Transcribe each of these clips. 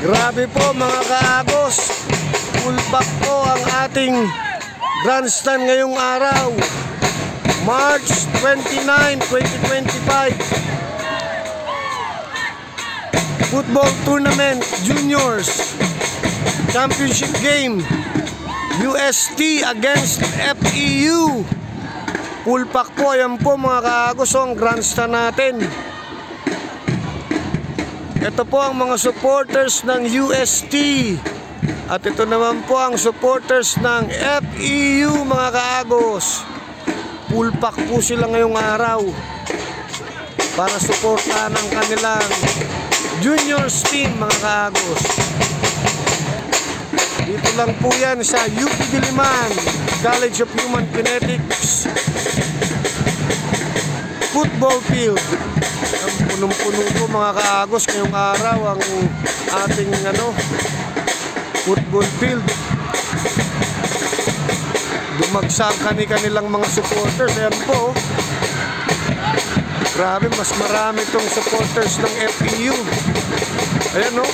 Grabe po mga kaagos, full pack po ang ating grandstand ngayong araw, March 29, 2025. Football Tournament Juniors Championship Game, UST against FEU. Full pack po, ayan po mga kaagos ang grandstand natin. Ito po ang mga supporters ng UST. At ito naman po ang supporters ng FEU mga kaagos. Full pack po sila ngayong araw para suportahan ang kanilang juniors team mga kaagos. Dito lang po yan sa UP Diliman College of Human Kinetics football field. Ang punong-puno po mga kaagos ngayong araw ang ating football field. Dumagsa kanilang mga supporters. Ayan po, grabe, mas marami itong supporters ng FEU. Ayan o,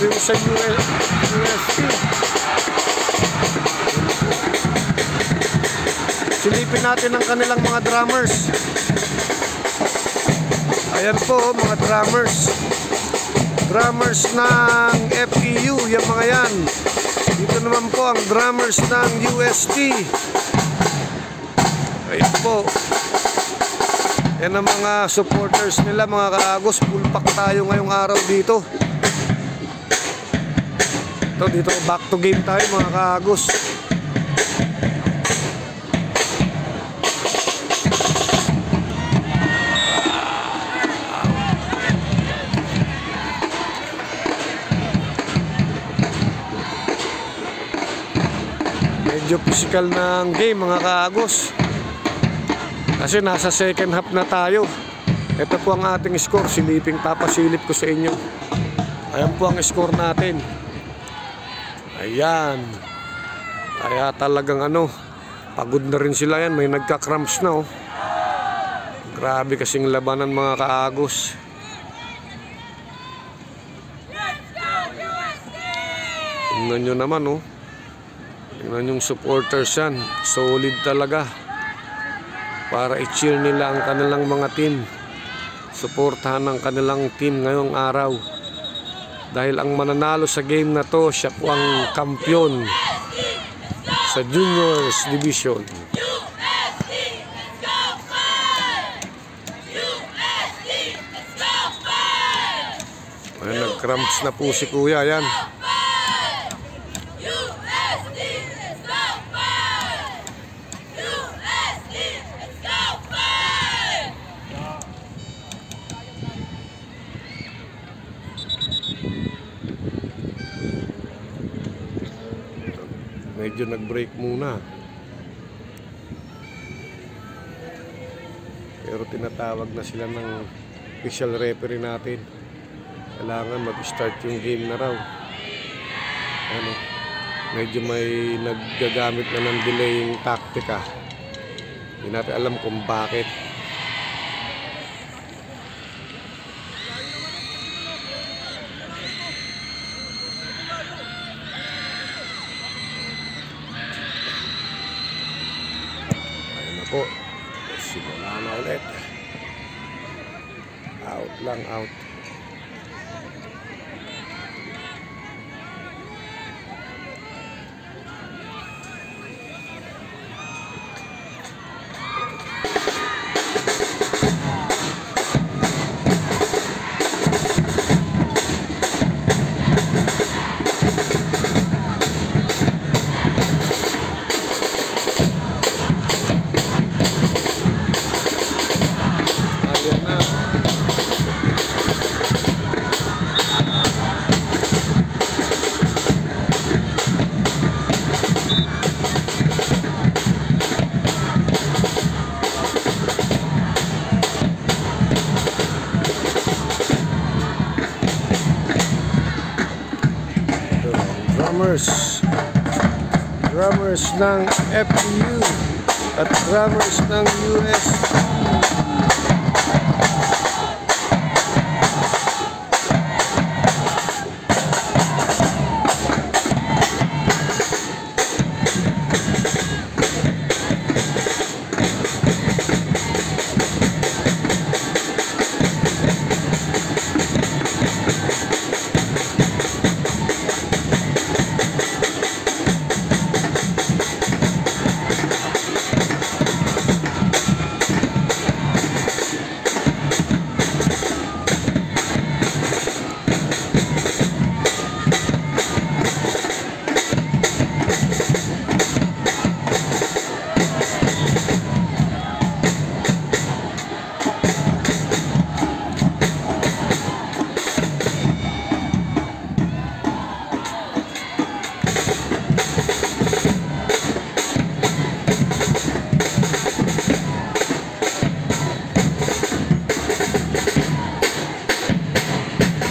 yung sa UST. Silipin natin ang kanilang mga drummers. Ayan po mga drummers. Drummers ng FEU, yung mga yan. Dito naman po ang drummers ng UST. Ayan po. Yan ang mga supporters nila mga kaagos. Full pack tayo ngayong araw dito. Dito back to game tayo mga kaagos. Medyo physical na ang game mga kaagos, kasi nasa second half na tayo. Ito po ang ating score. Papasilip ko sa inyo. Ayan po ang score natin. Ayan. Kaya talagang pagod na rin sila yan. May nagka-cramps na oh. Grabe kasing labanan mga kaagos. Tingnan nyo naman oh. Tingnan yung supporters yan. Solid talaga. Para i-cheer nila ang kanilang mga team. Suportahan ang kanilang team ngayong araw. Dahil ang mananalo sa game na to, siya po ang kampiyon sa Juniors Division. Ayan, nag-cramps na po si Kuya. Yan. Medyo nag-break muna. Pero tinatawag na sila ng official referee natin. Kailangan mag-start yung game na raw. Medyo may naggagamit na ng delaying taktika. Hindi natin alam kung bakit. Po, simula na ulit. Out lang, out. Drummers ng FEU at drummers ng UST.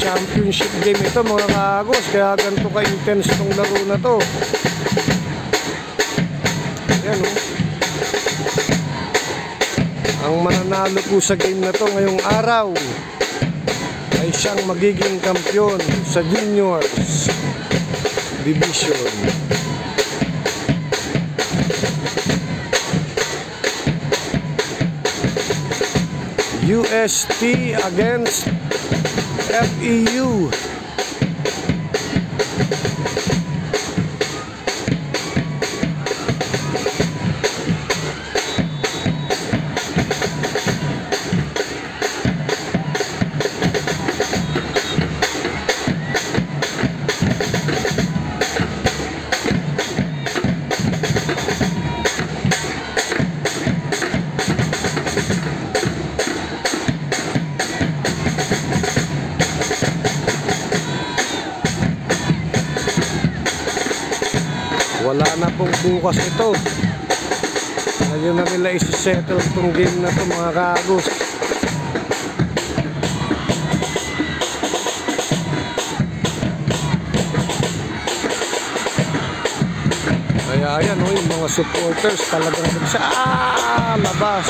championship game ito mga kaagos, kaya ganito ka-intense tong laro na to. Ayan o. Ang mananalo po sa game na to ngayong araw ay siyang magiging kampiyon sa juniors division. UST against FEU. Wala na pong bukas ito. Ngayon na nila isi-settle itong game na ito mga kaagos. Kaya ayan o, yung mga supporters talagang sa labas.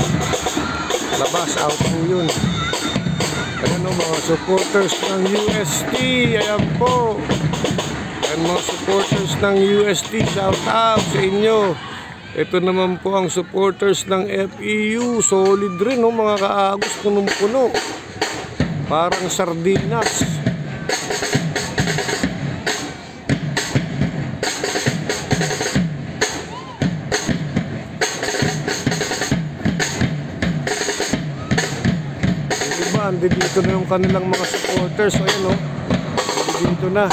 Labas, out po yun. Ayan o, mga supporters ng UST. Ayan po. Mga supporters ng UST, shout out sa inyo. Ito naman po ang supporters ng FEU. Solid rin no, mga kaagos, punong-puno. Parang sardinas. Diba, andi dito na yung kanilang mga supporters. Ayan no, andi dito na.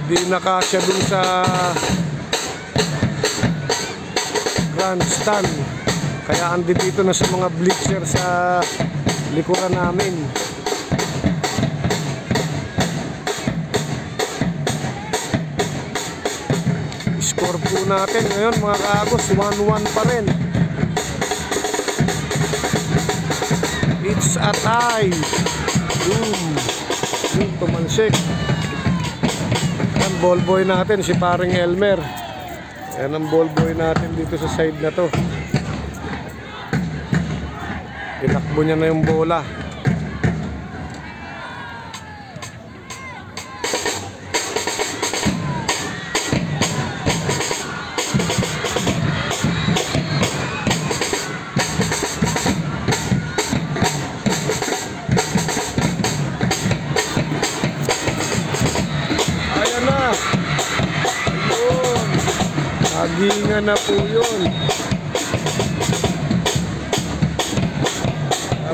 Hindi nakasya dun sa grandstand, kaya andi dito na sa mga bleacher sa likuran namin. Score po natin ngayon mga kaagos, 1-1 pa rin. It's a tie. Boom, tumansik. Ang ballboy natin si paring Elmer. Ayan ang ballboy natin dito sa side na to. Tinakbo niya na yung bola. Hagingan na po yun.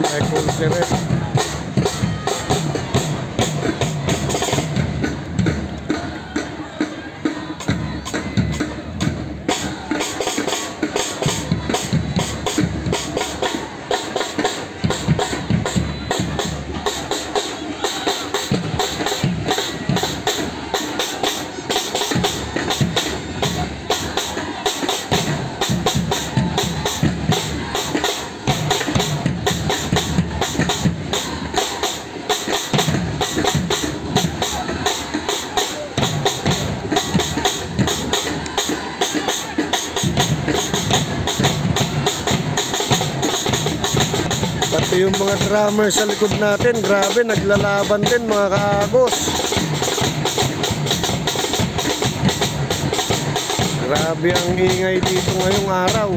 May kulseret. Pati yung mga drummer sa likod natin, grabe, naglalaban din mga kaagos. Grabe ang ingay dito ngayong araw.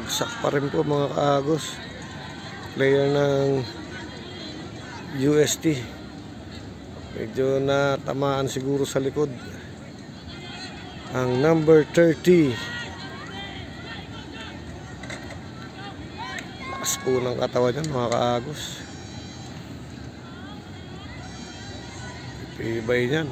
Bagsak pa rin po mga kaagos. Player ng UST. Medyo natamaan siguro sa likod. Ang number 30. Lakas po ng katawan yan mga kaagos. Ibay yan.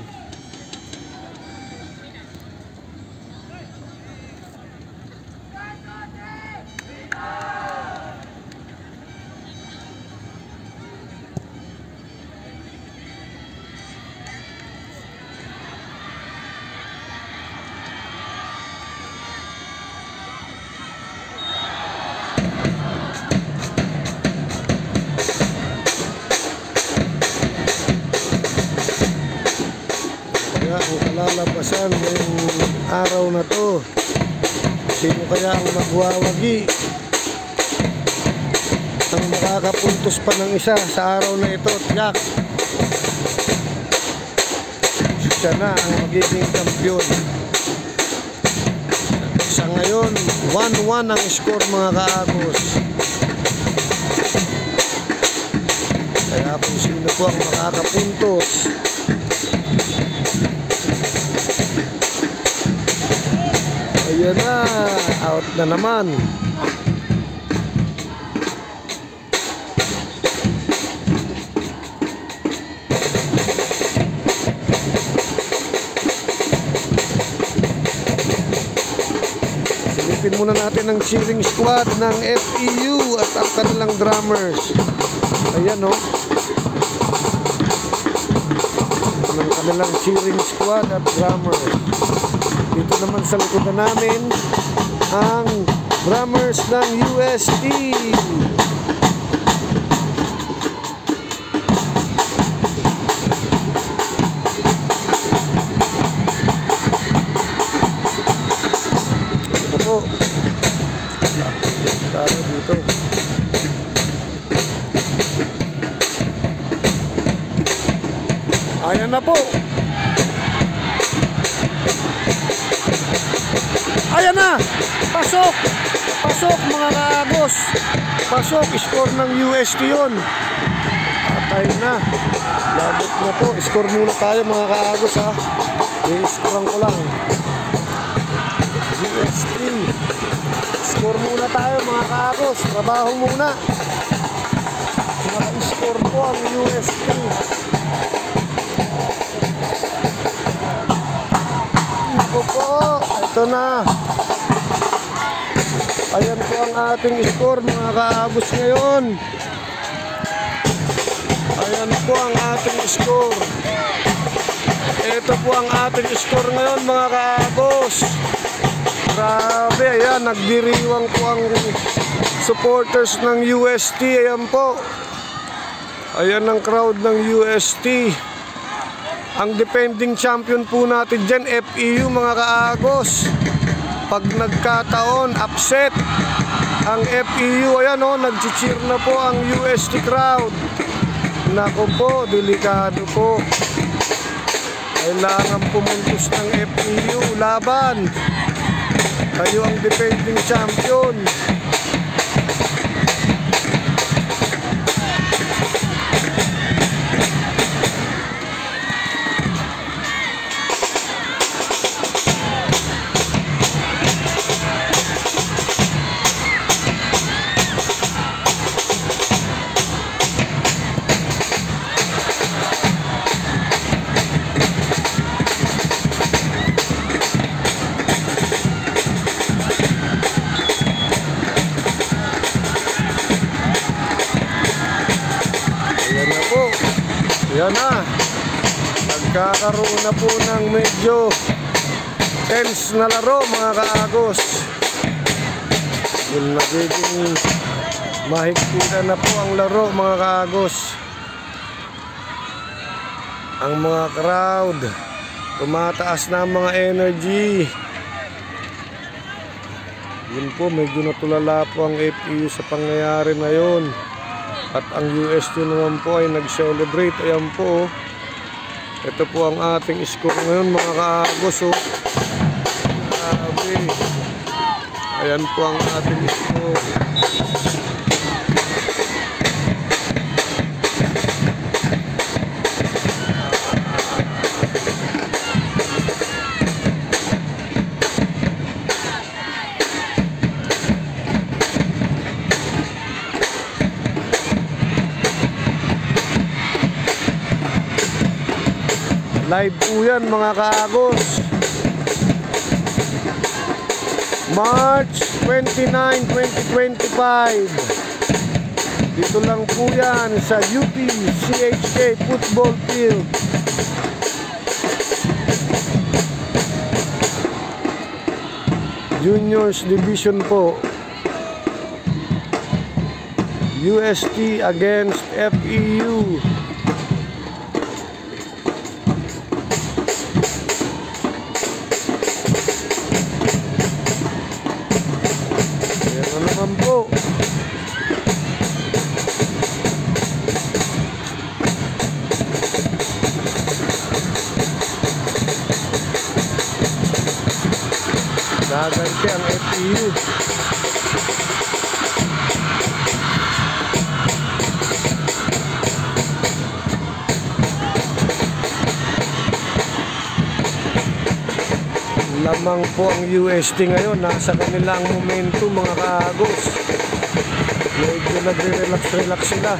Ang kalalabasan ngayong araw na to, sino kaya ang magwawagi ang makakapuntos pa ng isa sa araw na ito? Tiyak siya na ang magiging kampiyon. Sa ngayon 1-1 ang score mga kaagos, kaya kung sino po ang makakapuntos, ayan na, out na naman. Silipin muna natin ang cheering squad ng FEU at ang kanilang drummers. Ayan o, ang kanilang cheering squad at drummers. Dito naman sa likod na namin ang drummers ng UST. Ito po. Tayo dito. Ayan na po. Ayan na, pasok, pasok mga kaagos, pasok, score ng UST yun. Patay na, labot na po, score muna tayo mga kaagos ha, i-scorean ko lang. UST, score muna tayo mga kaagos, trabaho muna, naka-score po ang UST. Ito na. Ayan po ang ating score mga kaagos ngayon. Ayan po ang ating score. Ito po ang ating score ngayon mga kaagos. Grabe, ayan, nagdiriwang po ang supporters ng UST. Ayan po. Ayan ang crowd ng UST. Ang defending champion po natin dyan, FEU mga kaagos. Pag nagkataon, upset ang FEU. Ayan o, nag-cheer na po ang UST crowd. Nako po, delikado po. Kailangan pumuntos ng FEU. Laban. Kayo ang defending champion. Yan na, nagkakaroon na po ng medyo tense na laro mga kaagos. Yung nagiging mahigpitan na po ang laro mga kaagos. Ang mga crowd, tumataas na ang mga energy. Yun po, medyo natulala po ang FEU sa pangyayari na yun. At ang UST naman po ay nag-celebrate. Ayan po. Ito po ang ating score ngayon mga kaagos. Grabe. Ayan po ang ating score. Live po yan mga kaagos. March 29, 2025. Dito lang po yan sa UP CHK Football Field. Juniors Division po. UST against FEU. Po. Gaganti ang FEU. Lamang po ang UST ngayon, nasa kanilang momentum mga kaagos. Medyo nagre-relax sila.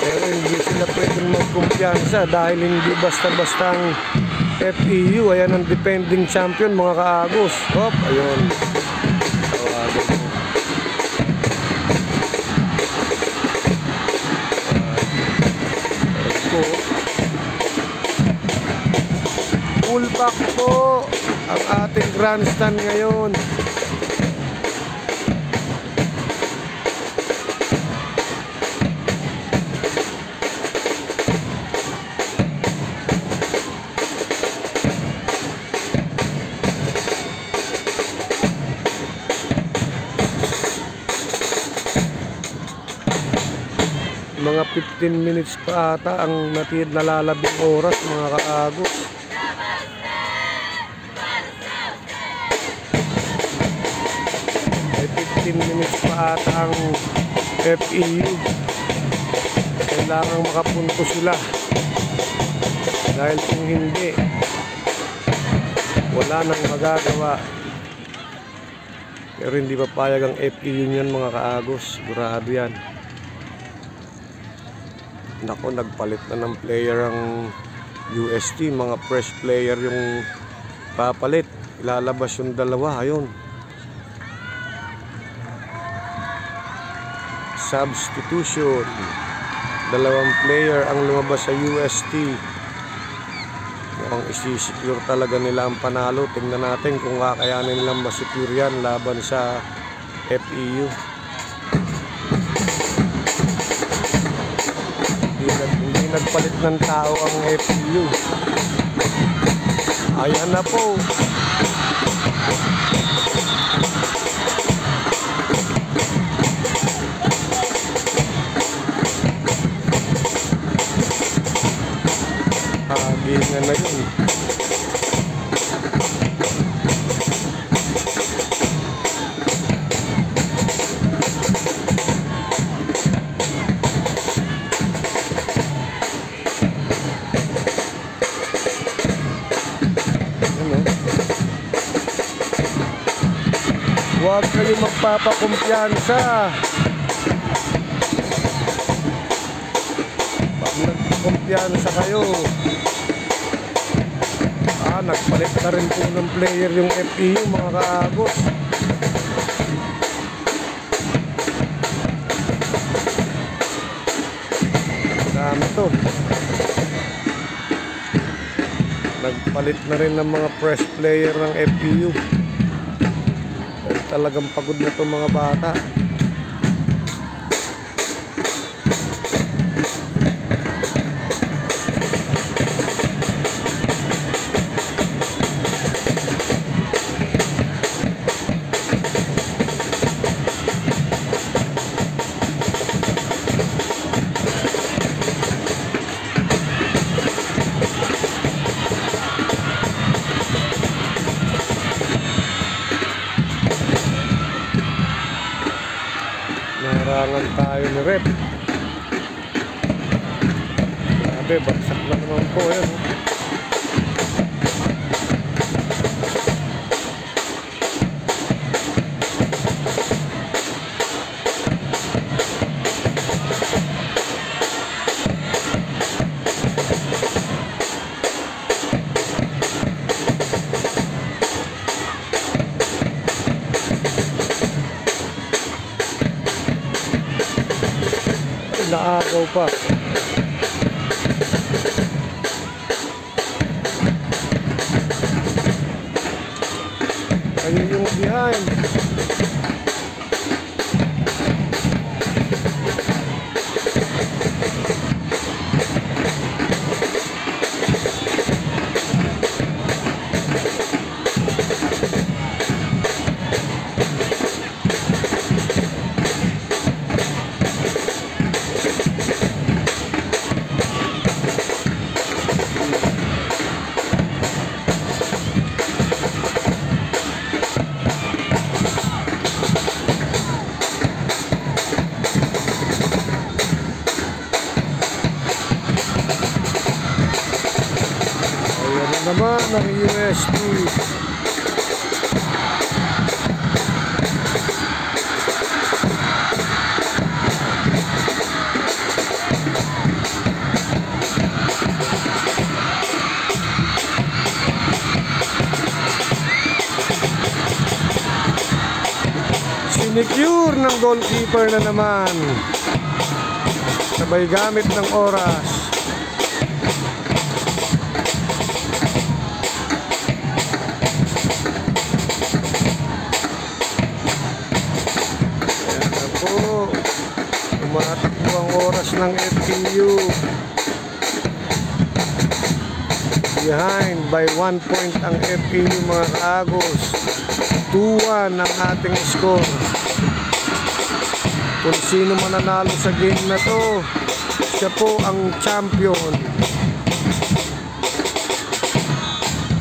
Pero hindi sila pwedeng magkumpiyansa dahil hindi basta-bastang FEU. Ayan ang defending champion mga kaagos. Hop, ayun. Tawagan mo. Full back po ang ating grandstand ngayon. Mga 15 minutes pa ata ang nalalabing oras mga kaagos. Ay 15 minutes pa ata ang FEU. Kailangang makapunto sila. Dahil kung hindi, wala nang magagawa. Pero hindi papayag ang FEU niyan mga kaagos. Sigurado yan. Nako, nagpalit na ng player ang UST. Mga fresh player yung papalit. Ilalabas yung dalawa. Ayun. Substitution. Dalawang player ang lumabas sa UST. Mukhang isi-secure talaga nila ang panalo. Tingnan natin kung kakayanin nilang masecure yan laban sa FEU. Hindi nagpalit ng tao ang FEU. Ayan na po. Hagingan na yun. Huwag kayo magpapakumpiyansa. Pag nagpakumpiyansa kayo, nagpalit na rin po ng player yung FEU mga kaagos. Dami to. Nagpalit na rin ng mga fresh player ng FEU. Talagang pagod na itong mga bata. ni Rep. Grabe, bagsak na naman po yan. Naagaw pa. Ayun yung behind. Naman ang US2. Sinecure ng goalkeeper na naman. Sabay gamit ng oras. Tumatakbo ang oras ng FPU. Behind by 1 point ang FPU mga kaagos. 2-1 ang ating score. Kung sino mananalo sa game na to, siya po ang champion.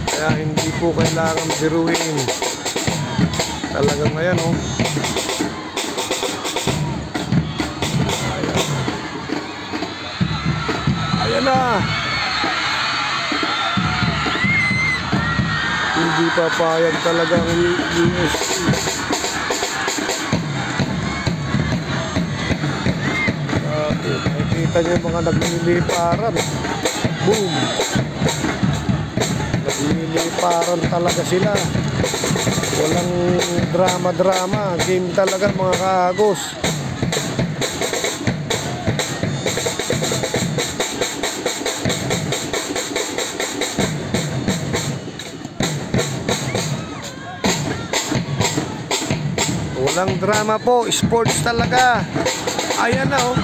Kaya hindi po kailangan biruin. Talagang ayan oh. Ayan na. Hindi papayag talagang USC. Nakikita niyo mga nagliliparan. Boom. Nagliliparan talaga sila. Walang drama-drama. Game talaga mga kaagos. Walang drama po, sports talaga. Ayan na oh.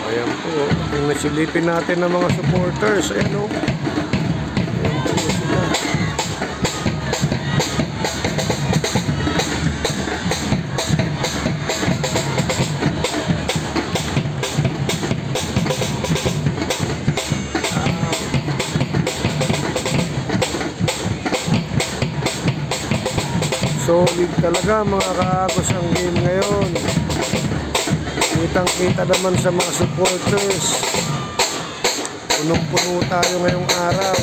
Ayan po, yung nasilipin natin ng mga supporters. Ayan oh. Solid talaga mga kaagos ang game ngayon. Kitang kita naman sa mga supporters. Punong-puno tayo ngayong araw.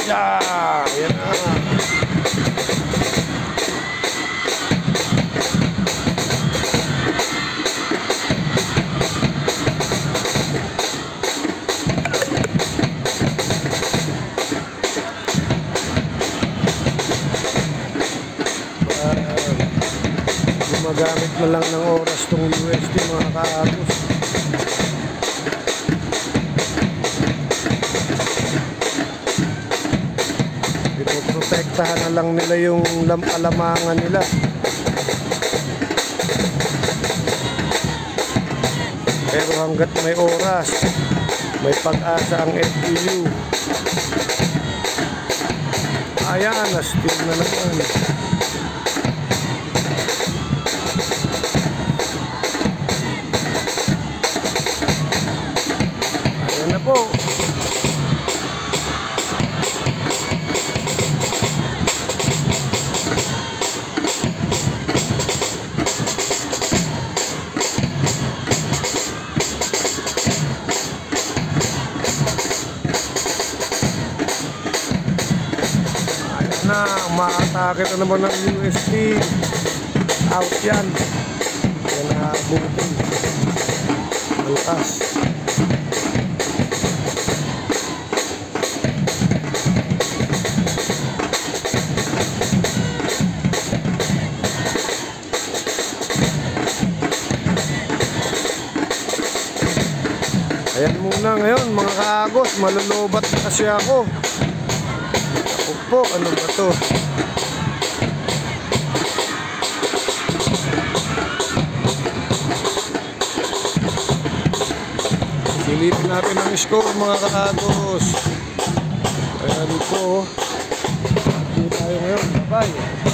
Yeah! Yan na! Gumagamit na lang ng oras tong USD mga kaagos. Pinoprotektahan na lang nila yung alamangan nila. Pero hanggat may oras, may pag-asa ang FPU. Ayan, na-steal na naman. Ayan na po. Na maatake na naman ng UST. Out yan. Yan na bukin. Malakas. Ayan muna ngayon mga kaagos. Malulubat kasi ako. Po, ano ba to? Silipin natin ang score mga kaagos. Ayan po. Hindi tayo ngayon. Bye-bye.